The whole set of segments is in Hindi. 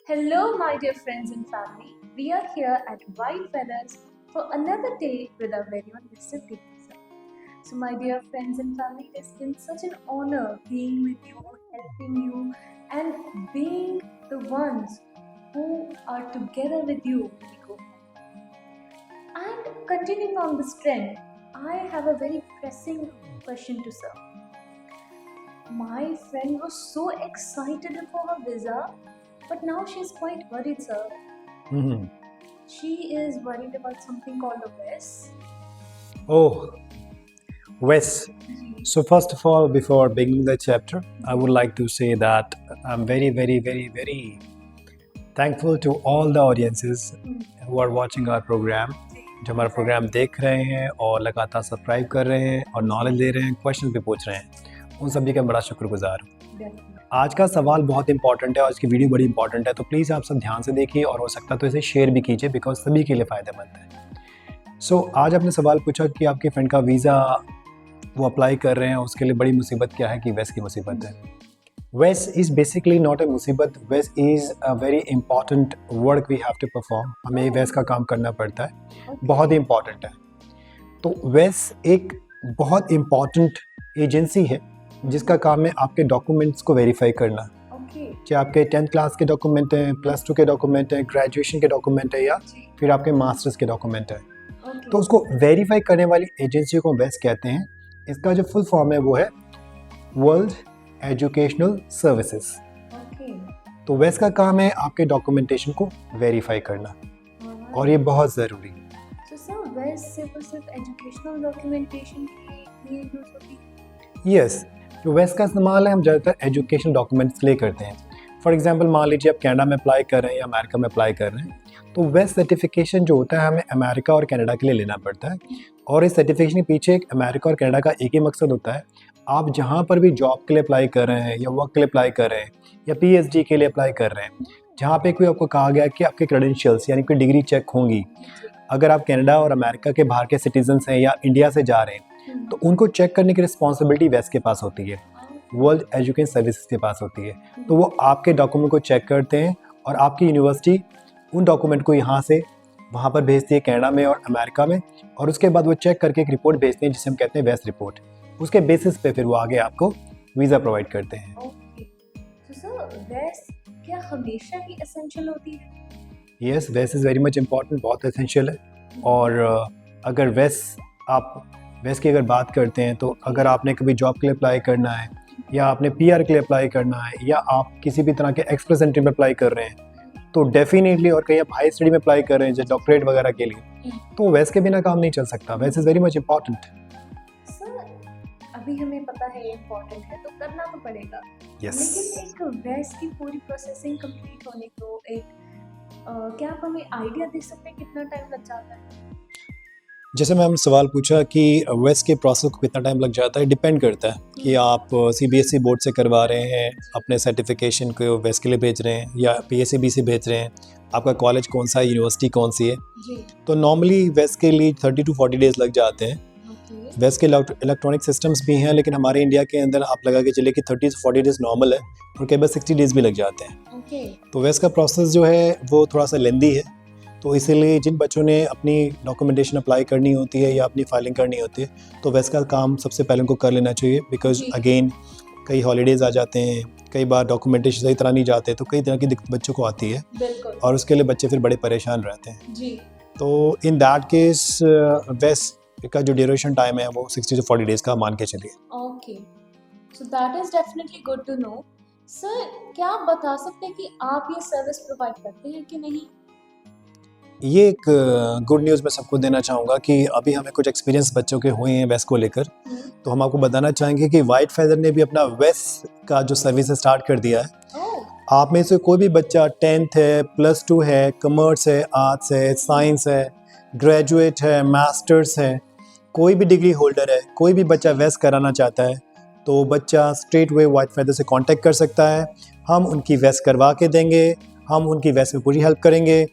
Hello, my dear friends and family. We are here at White Feathers for another day with our very own Mr. Deepak. So, my dear friends and family, it has been such an honor being with you, helping you, and being the ones who are together with you when we go home. And continuing on this trend, I have a very pressing question to sir. My friend was so excited for her visa, but now she's quite worried, sir. Hmm. She is worried about something called a WES. Oh, Wes. So first of all, before beginning the chapter, I would like to say that I'm very, very, very, very thankful to all the audiences who are watching our program, जो हमारा प्रोग्राम देख रहे हैं और लगातार सब्सक्राइब कर रहे हैं और नॉलेज ले रहे हैं, क्वेश्चन भी पूछ रहे हैं, उन सभी का बड़ा शुक्रगुजार हूँ। आज का सवाल बहुत इंपॉर्टेंट है और इसकी वीडियो बड़ी इंपॉर्टेंट है, तो प्लीज़ आप सब ध्यान से देखिए और हो सकता तो इसे शेयर भी कीजिए बिकॉज सभी के लिए फ़ायदेमंद है। सो आज आपने सवाल पूछा कि आपके फ्रेंड का वीज़ा वो अप्लाई कर रहे हैं, उसके लिए बड़ी मुसीबत क्या है कि वेस की मुसीबत है। वेस इज़ बेसिकली नॉट ए मुसीबत, waste is a very important work we have to perform. हमें वेस का काम करना पड़ता है, बहुत ही इंपॉर्टेंट है। तो वेस एक बहुत इम्पॉर्टेंट एजेंसी है जिसका काम है आपके डॉक्यूमेंट्स को वेरीफाई करना, चाहे आपके 10th क्लास के डॉक्यूमेंट हैं, +2 के डॉक्यूमेंट हैं, ग्रेजुएशन के डॉक्यूमेंट है या फिर आपके मास्टर्स के डॉक्यूमेंट है, तो उसको वेरीफाई करने वाली एजेंसी को वेस कहते हैं। इसका जो फुल फॉर्म है वो है वर्ल्ड एजुकेशनल सर्विसेज। तो वेस का काम है आपके डॉक्यूमेंटेशन को वेरीफाई करना और ये बहुत ज़रूरी है। यस, जो वेस का इस्तेमाल है हम ज़्यादातर एजुकेशन डॉक्यूमेंट्स के लिए करते हैं। फॉर एग्जांपल मान लीजिए आप कनाडा में अप्लाई कर रहे हैं या अमेरिका में अप्लाई कर रहे हैं, तो वेस सर्टिफिकेशन जो होता है हमें अमेरिका और कनाडा के लिए लेना पड़ता है। और इस सर्टिफिकेशन के पीछे एक अमेरिका और कनाडा का एक ही मकसद होता है, आप जहाँ पर भी जॉब के लिए अप्लाई कर रहे हैं या वर्क के लिए अप्लाई कर रहे हैं या PhD के लिए अप्लाई कर रहे हैं, जहाँ पे कोई आपको कहा गया कि आपके क्रेडेंशियल्स यानी कि डिग्री चेक होंगी, अगर आप कनाडा और अमेरिका के बाहर के सिटीजन्स हैं या इंडिया से जा रहे हैं तो उनको चेक करने की रिस्पॉन्सिबिलिटी वेस के पास होती है, वर्ल्ड एजुकेशन सर्विसेज के पास होती है। तो वो आपके डॉक्यूमेंट को चेक करते हैं और आपकी यूनिवर्सिटी उन डॉक्यूमेंट को यहाँ से वहाँ पर भेजती है कनाडा में और अमेरिका में, और उसके बाद वो चेक करके एक रिपोर्ट भेजते हैं जिसे हम कहते हैं वेस रिपोर्ट। उसके बेसिस पे फिर वो आगे आपको वीज़ा प्रोवाइड करते हैं। क्या हमेशा ही एसेंशियल होती है? यस, वेस इज़ वेरी मच इम्पॉर्टेंट, बहुत एसेंशियल है। और अगर वेस की अगर बात करते हैं तो अगर आपने कभी जॉब के लिए अप्लाई करना है या आपने PR के लिए अप्लाई करना है या आप किसी भी तरह के एक्सप्रेस एंट्री में अप्लाई कर रहे हैं, तो डेफिनेटली, और कहीं आप हाई स्टडी में अप्लाई कर रहे हैं जैसे डॉक्टरेट वगैरह के लिए, तो वेस के बिना काम नहीं चल सकता। वेस is very much important. Sir, अभी हमें पता है ये इम्पोर्टेंट है तो करना तो पड़ेगा। Yes. लेकिन एक वेस की पूरी प्रोसेसिंग कंप्लीट होने को क्या आप हमें आइडिया दे सकते हैं कितना टाइम लग जाता है? जैसे मैम सवाल पूछा कि वेस के प्रोसेस को कितना टाइम लग जाता है, डिपेंड करता है कि आप CBSE बोर्ड से करवा रहे हैं, अपने सर्टिफिकेशन को वेस के लिए भेज रहे हैं या PSAB से भेज रहे हैं, आपका कॉलेज कौन सा है, यूनिवर्सिटी कौन सी है। तो नॉर्मली वेस के लिए 30 to 40 डेज़ लग जाते हैं। वेस के इलेक्ट्रॉनिक सिस्टम्स भी हैं, लेकिन हमारे इंडिया के अंदर आप लगा के चलिए कि 30 से 40 डेज़ नॉर्मल है और कई बार 60 डेज़ भी लग जाते हैं। तो वेस का प्रोसेस जो है वो थोड़ा सा लेंदी है, तो इसीलिए जिन बच्चों ने अपनी डॉक्यूमेंटेशन अप्लाई करनी होती है या अपनी फाइलिंग करनी होती है तो वेस का काम सबसे पहले उनको कर लेना चाहिए, बिकॉज अगेन कई हॉलीडेज़ आ जाते हैं, कई बार डॉक्यूमेंटेशन सही तरह नहीं जाते, तो कई तरह की दिक्कत बच्चों को आती है और उसके लिए बच्चे फिर बड़े परेशान रहते हैं। तो इन दैट केस वेस का जो ड्यूरेशन टाइम है वो 60 से 40 डेज़ का मान के चलिए। Okay, so that is definitely good to know. Sir, क्या आप बता सकते हैं कि आप ये सर्विस प्रोवाइड करते हैं कि नहीं? ये एक गुड न्यूज़ मैं सबको देना चाहूँगा कि अभी हमें कुछ एक्सपीरियंस बच्चों के हुए हैं वेस को लेकर, तो हम आपको बताना चाहेंगे कि वाइट फेदर ने भी अपना वेस का जो सर्विस स्टार्ट कर दिया है। आप में से कोई भी बच्चा 10th है, +2 है, कॉमर्स है, आर्ट्स है, साइंस है, ग्रेजुएट है, मास्टर्स है, कोई भी डिग्री होल्डर है, कोई भी बच्चा वेस कराना चाहता है तो बच्चा स्ट्रेट वे वाइट फेदर से कांटेक्ट कर सकता है। हम उनकी वेस करवा के देंगे, हम उनकी वेस में पूरी हेल्प करेंगे,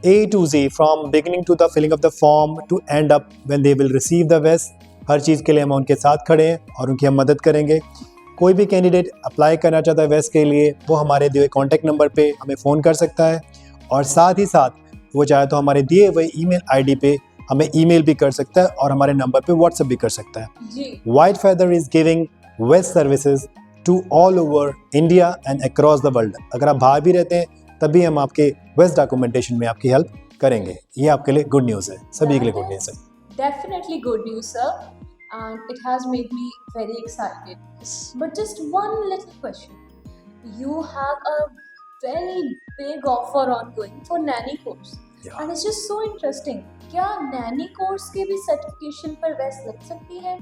A to Z, from beginning to the filling of the form to end up when they will receive the vest। हर चीज़ के लिए हम उनके साथ खड़े हैं और उनकी हम मदद करेंगे। कोई भी कैंडिडेट अप्लाई करना चाहता है वेस्ट के लिए, वो हमारे दिए कॉन्टैक्ट नंबर पे हमें फ़ोन कर सकता है, और साथ ही साथ वो चाहे तो हमारे दिए हुए ईमेल आईडी पे हमें ईमेल भी कर सकता है और हमारे नंबर पे व्हाट्सएप भी कर सकता है। जी white feather is giving waste services to all over India and across the world. अगर आप बाहर भी रहते हैं तभी हम आपके वेस्ट डॉक्यूमेंटेशन में आपकी हेल्प करेंगे। ये आपके लिए गुड न्यूज़ है, सभी के लिए गुड न्यूज़ है। definitely good news, sir, and it has made me very excited. But just one little question. You have a very big offer ongoing for nanny course. Yeah. And it's just so interesting. क्या nanny course के भी certification पर वैस लग सकती है?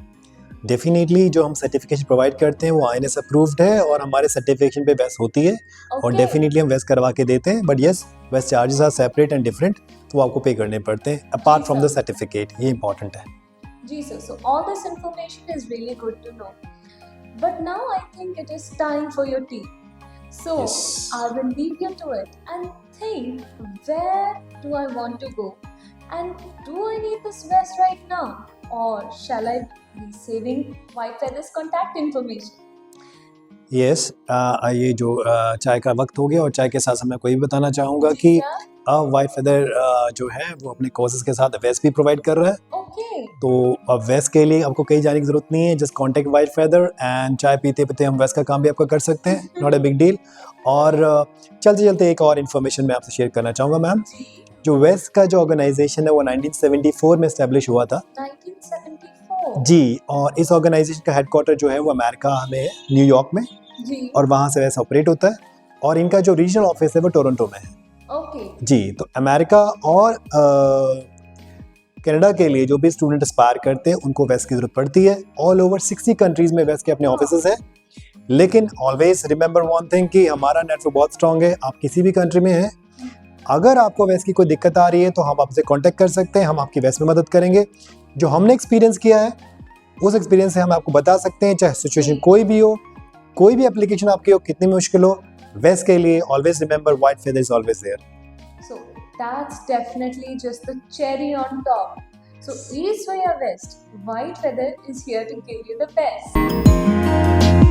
डेफिनेटली जो हम सर्टिफिकेशन प्रोवाइड करते हैं वो INS अप्रूव्ड है और हमारे सर्टिफिकेशन पे वेस्ट होती है, और Okay. डेफिनेटली हम वेस्ट करवा के देते हैं। But yes, waste charges are separate and different, तो वो आपको पे करने पड़ते हैं अपार्ट फ्रॉम द सर्टिफिकेट। ये इंपॉर्टेंट है। जी sir, so all this information is really good to know. But now I think it is time for your tea. So Yes. I will leave you to it and think, where do I want to go? And do I need this vest right now? Or shall I be saving White Feather's contact information? Yes, ये जो चाय का वक्त हो गया, और चाय के साथ मैं कोई भी बताना चाहूँगा कि वाइट फेदर जो है वो अपने कोर्सेज के साथ वेस्ट भी प्रोवाइड कर रहा है। Okay. तो अब वेस्ट के लिए आपको कहीं जाने की ज़रूरत नहीं है, just contact white feather and चाय पीते पीते हम वेस्ट का काम भी आपका कर सकते हैं, नॉट अ बिग डील। और चलते चलते एक और इन्फॉर्मेशन मैं आपसे शेयर करना चाहूँगा मैम। जो वेस्ट का जो ऑर्गेनाइजेशन है वो 1974 में इस्टेब्लिश हुआ था 1974. जी, और इस ऑर्गेनाइजेशन का हेडक्वार्टर जो है वो अमेरिका में है, न्यूयॉर्क में, जी. और वहाँ से वैसे ऑपरेट होता है, और इनका जो रीजनल ऑफिस है वो टोरंटो में है। Okay. जी, तो अमेरिका और कनाडा के लिए जो भी स्टूडेंट एस्पायर करते हैं उनको वेस्ट की ज़रूरत पड़ती है। ऑल ओवर 60 कंट्रीज़ में वेस्ट के अपने ऑफिसेज हैं। लेकिन ऑलवेज रिमेंबर वन थिंग कि हमारा नेटवर्क बहुत स्ट्रांग है। आप किसी भी कंट्री में हैं, अगर आपको वेस्ट की कोई दिक्कत आ रही है तो हम आपसे कांटेक्ट कर सकते हैं, हम आपकी वेस्ट में मदद करेंगे। जो हमने एक्सपीरियंस किया है उस एक्सपीरियंस से हम आपको बता सकते हैं, चाहे सिचुएशन कोई भी हो, कोई भी एप्लीकेशन आपकी हो, कितनी मुश्किल हो, वेस्ट के लिए always remember white feather is always there. So that's definitely just the cherry on top. So reach for your best. White Feather is here to give you the best.